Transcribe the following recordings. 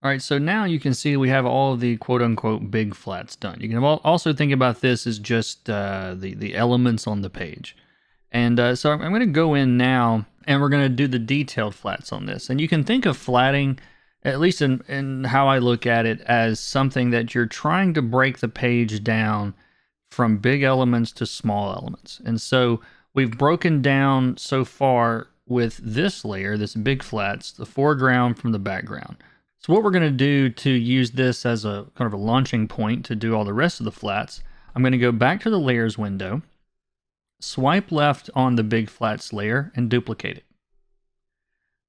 All right, so now you can see we have all of the quote-unquote big flats done. You can also think about this as just the elements on the page. And so I'm going to go in now, and we're going to do the detailed flats on this. And you can think of flatting, at least in how I look at it, as something that you're trying to break the page down from big elements to small elements. And so we've broken down so far with this layer, this big flats, the foreground from the background. So what we're going to do to use this as a kind of a launching point to do all the rest of the flats, I'm going to go back to the layers window, swipe left on the big flats layer, and duplicate it.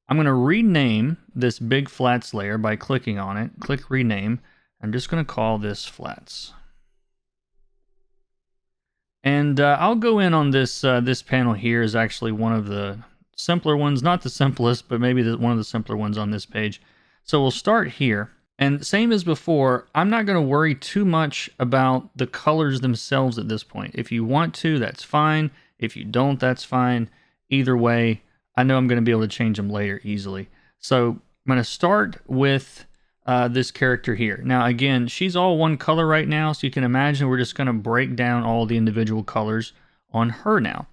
I'm going to rename this big flats layer by clicking on it. Click rename. I'm just going to call this flats. And I'll go in on this this panel here is actually one of the simpler ones, not the simplest, but maybe one of the simpler ones on this page. So we'll start here, and same as before, I'm not going to worry too much about the colors themselves at this point. If you want to, that's fine. If you don't, that's fine. Either way, I know I'm going to be able to change them later easily. So I'm going to start with this character here. Now again, she's all one color right now, so you can imagine we're just going to break down all the individual colors on her now.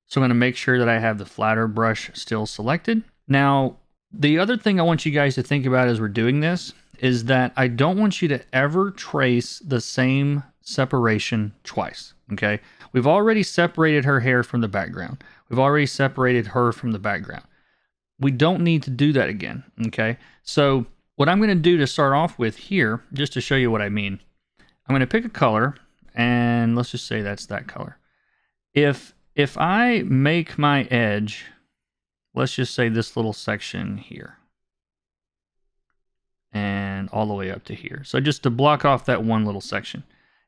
So I'm going to make sure that I have the flatter brush still selected. Now, the other thing I want you guys to think about as we're doing this is that I don't want you to ever trace the same separation twice, okay? We've already separated her hair from the background. We've already separated her from the background. We don't need to do that again, okay? So what I'm going to do to start off with here, just to show you what I mean, I'm going to pick a color, and let's just say that's that color. If I make my edge, let's just say this little section here, and all the way up to here. So just to block off that one little section.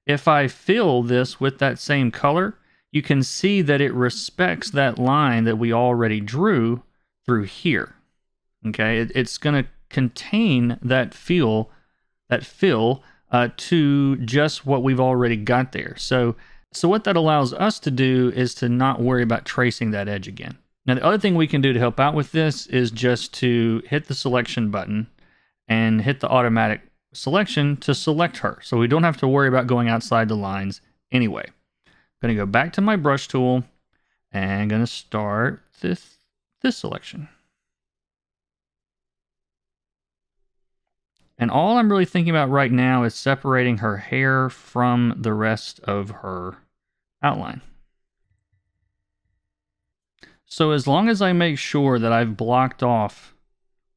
If I fill this with that same color, you can see that it respects that line that we already drew through here. Okay, it's going to contain that fill to just what we've already got there. So what that allows us to do is to not worry about tracing that edge again. Now, the other thing we can do to help out with this is just to hit the selection button and hit the automatic selection to select her. So we don't have to worry about going outside the lines anyway. I'm going to go back to my brush tool and I'm going to start this selection. And all I'm really thinking about right now is separating her hair from the rest of her outline. So as long as I make sure that I've blocked off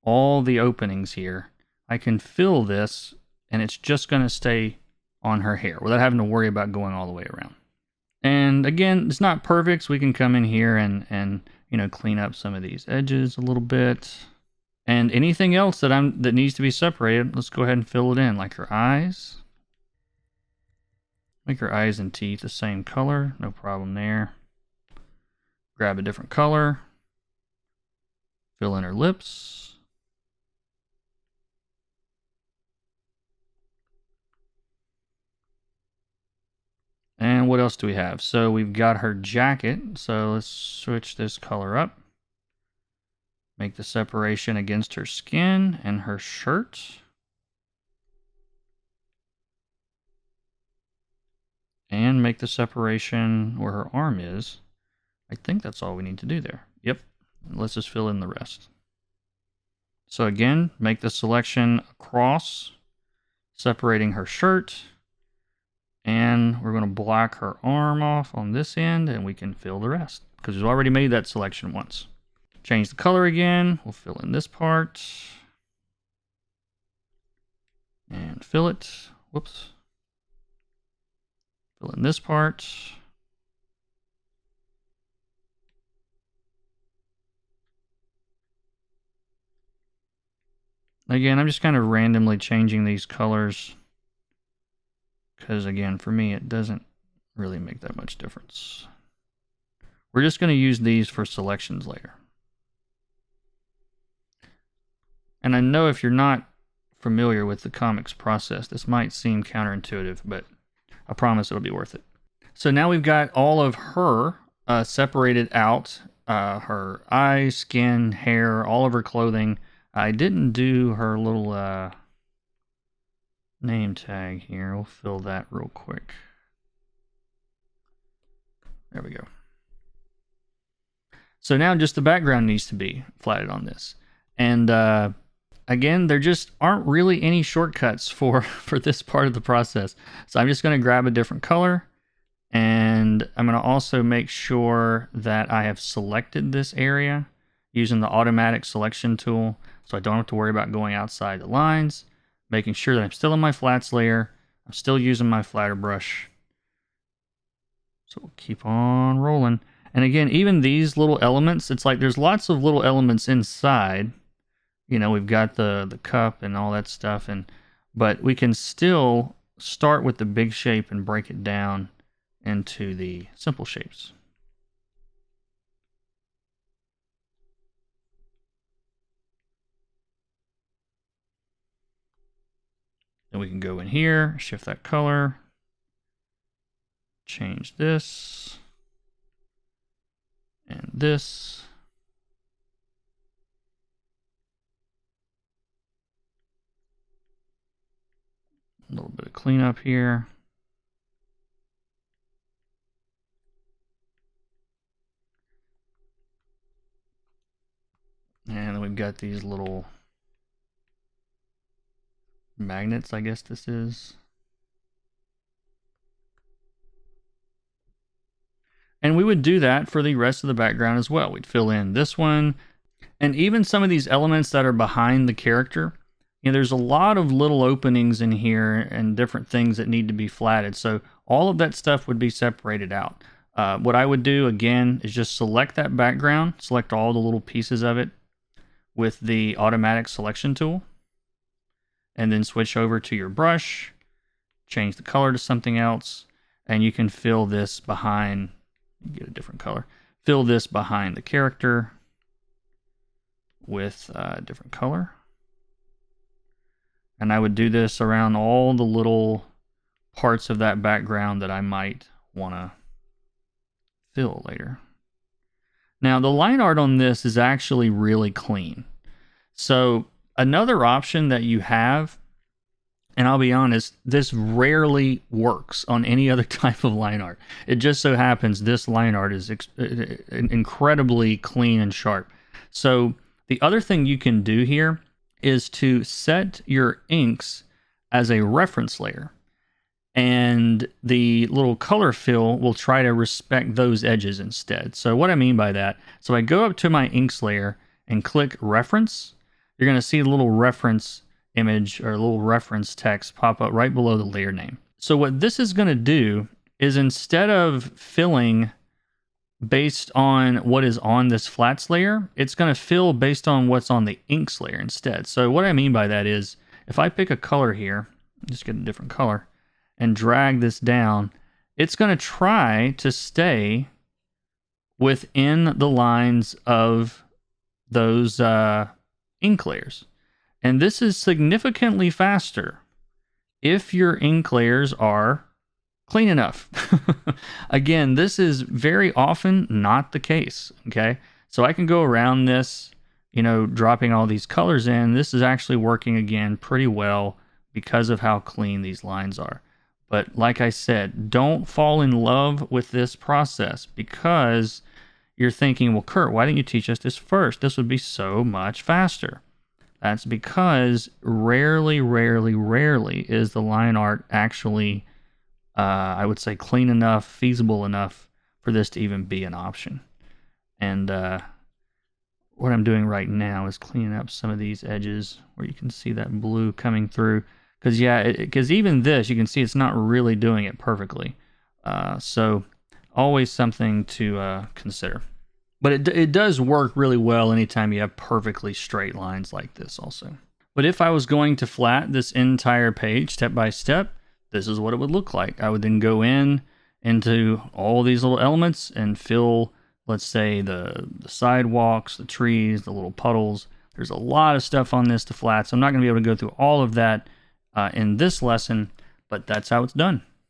all the openings here, I can fill this and it's just going to stay on her hair without having to worry about going all the way around. And again, it's not perfect, so we can come in here and clean up some of these edges a little bit. And anything else that needs to be separated, let's go ahead and fill it in, like her eyes. Make her eyes and teeth the same color, no problem there. Grab a different color, fill in her lips. And what else do we have? So we've got her jacket, so let's switch this color up. Make the separation against her skin and her shirt. And make the separation where her arm is. I think that's all we need to do there. Yep. Let's just fill in the rest. So again, make the selection across, separating her shirt. And we're going to block her arm off on this end, and we can fill the rest because we've already made that selection once. Change the color again. We'll fill in this part. And fill it. Whoops. Fill in this part. Again, I'm just kind of randomly changing these colors because, again, for me, it doesn't really make that much difference. We're just going to use these for selections later. And I know if you're not familiar with the comics process, this might seem counterintuitive, but I promise it'll be worth it. So now we've got all of her separated out, her eyes, skin, hair, all of her clothing. I didn't do her little name tag here. We'll fill that real quick. There we go. So now just the background needs to be flatted on this. And again, there just aren't really any shortcuts for this part of the process. So I'm just going to grab a different color, and I'm going to also make sure that I have selected this area using the automatic selection tool, so I don't have to worry about going outside the lines, making sure that I'm still in my flats layer. I'm still using my flatter brush. So we'll keep on rolling. And again, even these little elements, it's like there's lots of little elements inside. You know, we've got the cup and all that stuff, but we can still start with the big shape and break it down into the simple shapes. Then we can go in here, shift that color, change this and this. A little bit of cleanup here. And then we've got these little magnets, I guess this is. And we would do that for the rest of the background as well. We'd fill in this one, and even some of these elements that are behind the character. You know, there's a lot of little openings in here and different things that need to be flatted. So all of that stuff would be separated out. What I would do, again, is just select that background, select all the little pieces of it with the automatic selection tool, and then switch over to your brush, change the color to something else, and you can fill this behind, get a different color, fill this behind the character with a different color. And I would do this around all the little parts of that background that I might want to fill later. Now, the line art on this is actually really clean. So another option that you have, and I'll be honest, this rarely works on any other type of line art. It just so happens this line art is incredibly clean and sharp. So the other thing you can do here is to set your inks as a reference layer, and the little color fill will try to respect those edges instead. So what I mean by that, so I go up to my inks layer and click reference. You're going to see a little reference image or a little reference text pop up right below the layer name. So what this is going to do is, instead of filling based on what is on this flats layer, it's going to fill based on what's on the inks layer instead. So what I mean by that is, if I pick a color here, just get a different color, and drag this down, it's going to try to stay within the lines of those ink layers. And this is significantly faster if your ink layers are clean enough. Again, this is very often not the case, okay? So I can go around this, you know, dropping all these colors in. This is actually working, again, pretty well because of how clean these lines are. But like I said, don't fall in love with this process, because you're thinking, well, Kurt, why didn't you teach us this first? This would be so much faster. That's because rarely is the line art actually, I would say, clean enough, feasible enough for this to even be an option. And what I'm doing right now is cleaning up some of these edges where you can see that blue coming through. Because even this, you can see it's not really doing it perfectly. So always something to consider. But it does work really well anytime you have perfectly straight lines like this also. But if I was going to flat this entire page step by step, this is what it would look like. I would then go into all these little elements and fill, let's say, the sidewalks, the trees, the little puddles. There's a lot of stuff on this to flat, so I'm not going to be able to go through all of that in this lesson, but that's how it's done.